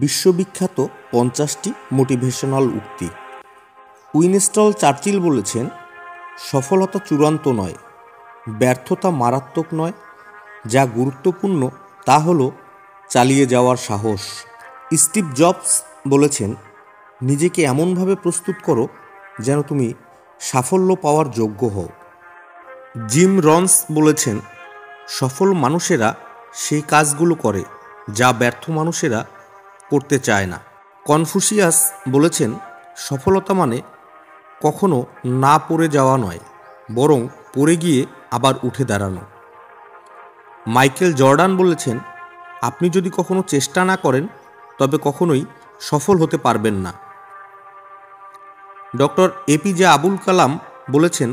বিশ্ববিখ্যাত ৫০টি মোটিভেশনাল উক্তি। উইনস্টন চার্চিল বলেছেন, সফলতা চূড়ান্ত নয়, ব্যর্থতা মারাত্মক নয়, যা গুরুত্বপূর্ণ তা হলো চালিয়ে যাওয়ার সাহস। স্টিভ জবস বলেছেন, নিজেকে এমনভাবে প্রস্তুত করো যেন তুমি সাফল্য পাওয়ার যোগ্য হও। জিম রনস বলেছেন, সফল মানুষেরা সেই কাজগুলো করে যা ব্যর্থ মানুষেরা করতে চায় না। কনফুসিয়াস বলেছেন, সফলতা মানে কখনো না পড়ে যাওয়া নয়, বরং পড়ে গিয়ে আবার উঠে দাঁড়ানো। মাইকেল জর্ডান বলেছেন, আপনি যদি কখনো চেষ্টা না করেন তবে কখনোই সফল হতে পারবেন না। ডক্টর এপিজে আবুল কালাম বলেছেন,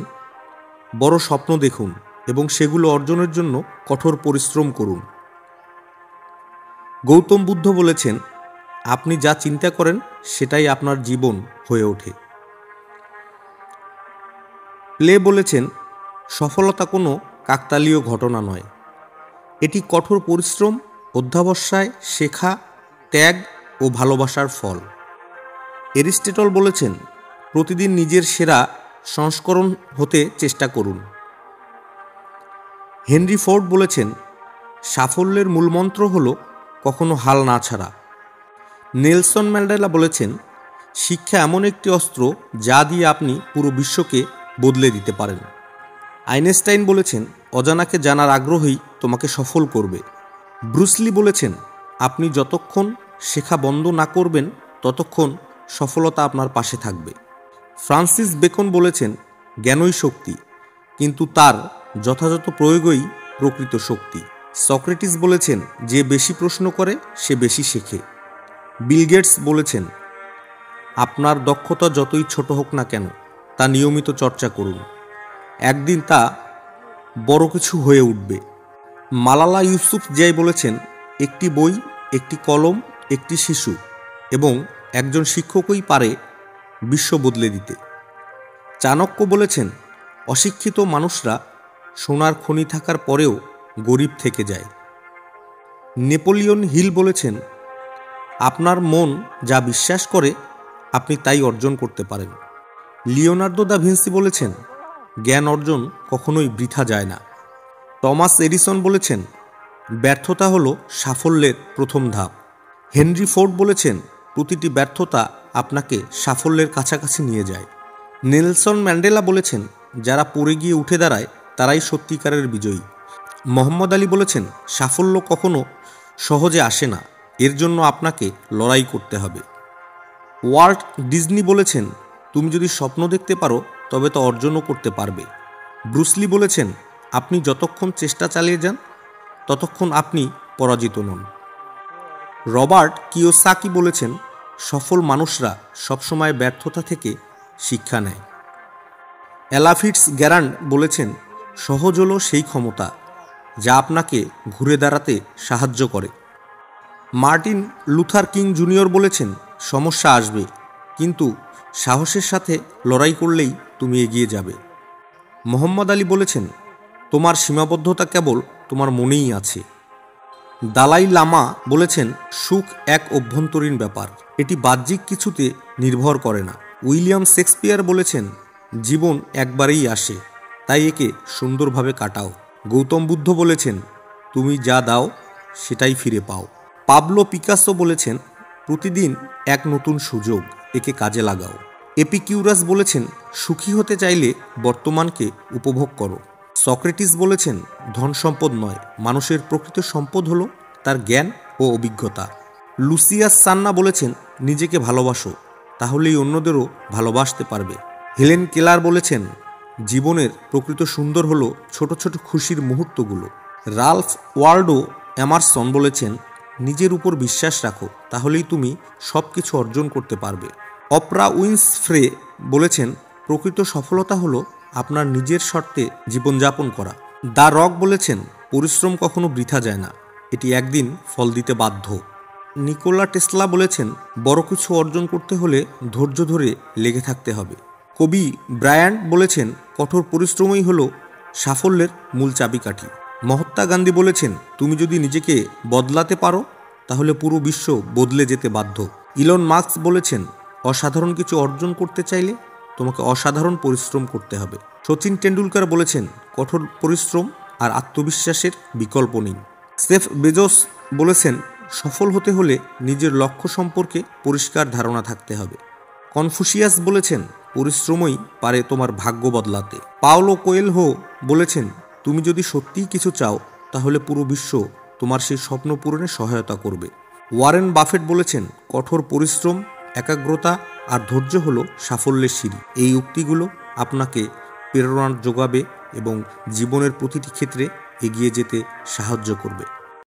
বড় স্বপ্ন দেখুন এবং সেগুলো অর্জনের জন্য কঠোর পরিশ্রম করুন। গৌতম বুদ্ধ বলেছেন, আপনি যা চিন্তা করেন সেটাই আপনার জীবন হয়ে ওঠে। প্লে বলেছেন, সফলতা কোনো কাকতালীয় ঘটনা নয়, এটি কঠোর পরিশ্রম, অধ্যবসায়, শেখা, ত্যাগ ও ভালোবাসার ফল। এরিস্টটল বলেছেন, প্রতিদিন নিজের সেরা সংস্করণ হতে চেষ্টা করুন। হেনরি ফোর্ড বলেছেন, সাফল্যের মূলমন্ত্র হল কখনো হাল না ছাড়া। নেলসন ম্যান্ডেলা বলেছেন, শিক্ষা এমন একটি অস্ত্র যা দিয়ে আপনি পুরো বিশ্বকে বদলে দিতে পারেন। আইনস্টাইন বলেছেন, অজানাকে জানার আগ্রহই তোমাকে সফল করবে। ব্রুস লি বলেছেন, আপনি যতক্ষণ শেখা বন্ধ না করবেন ততক্ষণ সফলতা আপনার পাশে থাকবে। ফ্রান্সিস বেকন বলেছেন, জ্ঞানই শক্তি, কিন্তু তার যথাযথ প্রয়োগই প্রকৃত শক্তি। সক্রেটিস বলেছেন, যে বেশি প্রশ্ন করে সে বেশি শেখে। বিল গেটস বলেছেন, আপনার দক্ষতা যতই ছোট হোক না কেন তা নিয়মিত চর্চা করুন, একদিন তা বড় কিছু হয়ে উঠবে। মালালা ইউসুফজাই বলেছেন, একটি বই, একটি কলম, একটি শিশু এবং একজন শিক্ষকই পারে বিশ্ব বদলে দিতে। চাণক্য বলেছেন, অশিক্ষিত মানুষরা সোনার খনি থাকার পরেও গরিব থেকে যায়। নেপোলিয়ন হিল বলেছেন, আপনার মন যা বিশ্বাস করে আপনি তাই অর্জন করতে পারেন। লিওনার্দো দা ভিঞ্চি বলেছেন, জ্ঞান অর্জন কখনোই বৃথা যায় না। টমাস এডিসন বলেছেন, ব্যর্থতা হলো সাফল্যের প্রথম ধাপ। হেনরি ফোর্ড বলেছেন, প্রতিটি ব্যর্থতা আপনাকে সাফল্যের কাছাকাছি নিয়ে যায়। নেলসন ম্যান্ডেলা বলেছেন, যারা পড়ে গিয়ে উঠে দাঁড়ায় তারাই সত্যিকারের বিজয়ী। মোহাম্মদ আলী বলেছেন, সাফল্য কখনো সহজে আসে না, এর জন্য আপনাকে লড়াই করতে হবে। ওয়াল্ট ডিজনি বলেছেন, তুমি যদি স্বপ্ন দেখতে পারো তবে তা অর্জনও করতে পারবে। ব্রুস লি বলেছেন, আপনি যতক্ষণ চেষ্টা চালিয়ে যান ততক্ষণ আপনি পরাজিত নন। রবার্ট কিওসাকি বলেছেন, সফল মানুষরা সবসময় ব্যর্থতা থেকে শিক্ষা নেয়। এলা ফিটজগ্যারাল্ড বলেছেন, সহজ হলো সেই ক্ষমতা যা আপনাকে ঘুরে দাঁড়াতে সাহায্য করে। মার্টিন লুথার কিং জুনিয়র বলেছেন, সমস্যা আসবে, কিন্তু সাহসের সাথে লড়াই করলেই তুমি এগিয়ে যাবে। মোহাম্মদ আলী বলেছেন, তোমার সীমাবদ্ধতা কেবল তোমার মনেই আছে। দালাই লামা বলেছেন, সুখ এক অভ্যন্তরীণ ব্যাপার, এটি বাহ্যিক কিছুতে নির্ভর করে না। উইলিয়াম শেক্সপিয়ার বলেছেন, জীবন একবারেই আসে, তাই একে সুন্দরভাবে কাটাও। গৌতম বুদ্ধ বলেছেন, তুমি যা দাও সেটাই ফিরে পাও। পাবলো পিকাসো বলেছেন, প্রতিদিন এক নতুন সুযোগ, একে কাজে লাগাও। এপিকিউরাস বলেছেন, সুখী হতে চাইলে বর্তমানকে উপভোগ করো। সক্রেটিস বলেছেন, ধন সম্পদ নয়, মানুষের প্রকৃত সম্পদ হলো তার জ্ঞান ও অভিজ্ঞতা। লুসিয়াস সান্না বলেছেন, নিজেকে ভালোবাসো, তাহলেই অন্যদেরও ভালোবাসতে পারবে। হেলেন কেলার বলেছেন, জীবনের প্রকৃত সুন্দর হলো ছোট ছোট খুশির মুহূর্তগুলো। রালফ ওয়াল্ডো এমারসন বলেছেন, নিজের উপর বিশ্বাস রাখো, তাহলেই তুমি সব কিছু অর্জন করতে পারবে। অপ্রা উইনফ্রে বলেছেন, প্রকৃত সফলতা হলো আপনার নিজের শর্তে জীবনযাপন করা। দ্য রক বলেছেন, পরিশ্রম কখনো বৃথা যায় না, এটি একদিন ফল দিতে বাধ্য। নিকোলা টেসলা বলেছেন, বড় কিছু অর্জন করতে হলে ধৈর্য ধরে লেগে থাকতে হবে। কবি ব্রায়ান্ট বলেছেন, কঠোর পরিশ্রমই হলো সাফল্যের মূল চাবিকাঠি। মহাত্মা গান্ধী বলেছেন, তুমি যদি নিজেকে বদলাতে পারো তাহলে পুরো বিশ্ব বদলে যেতে বাধ্য। ইলন মাস্ক বলেছেন, অসাধারণ কিছু অর্জন করতে চাইলে তোমাকে অসাধারণ পরিশ্রম করতে হবে। সচিন টেন্ডুলকার বলেছেন, কঠোর পরিশ্রম আর আত্মবিশ্বাসের বিকল্প নেই। জেফ বেজোস বলেছেন, সফল হতে হলে নিজের লক্ষ্য সম্পর্কে পরিষ্কার ধারণা থাকতে হবে। কনফুসিয়াস বলেছেন, পরিশ্রমই পারে তোমার ভাগ্য বদলাতে। পাওলো কোয়েলহো বলেছেন, তুমি যদি সত্যিই কিছু চাও তাহলে পুরো বিশ্ব তোমার সেই স্বপ্ন পূরণে সহায়তা করবে। ওয়ারেন বাফেট বলেছেন, কঠোর পরিশ্রম, একাগ্রতা আর ধৈর্য হলো সাফল্যের সিঁড়ি। এই উক্তিগুলো আপনাকে প্রেরণা যোগাবে এবং জীবনের প্রতিটি ক্ষেত্রে এগিয়ে যেতে সাহায্য করবে।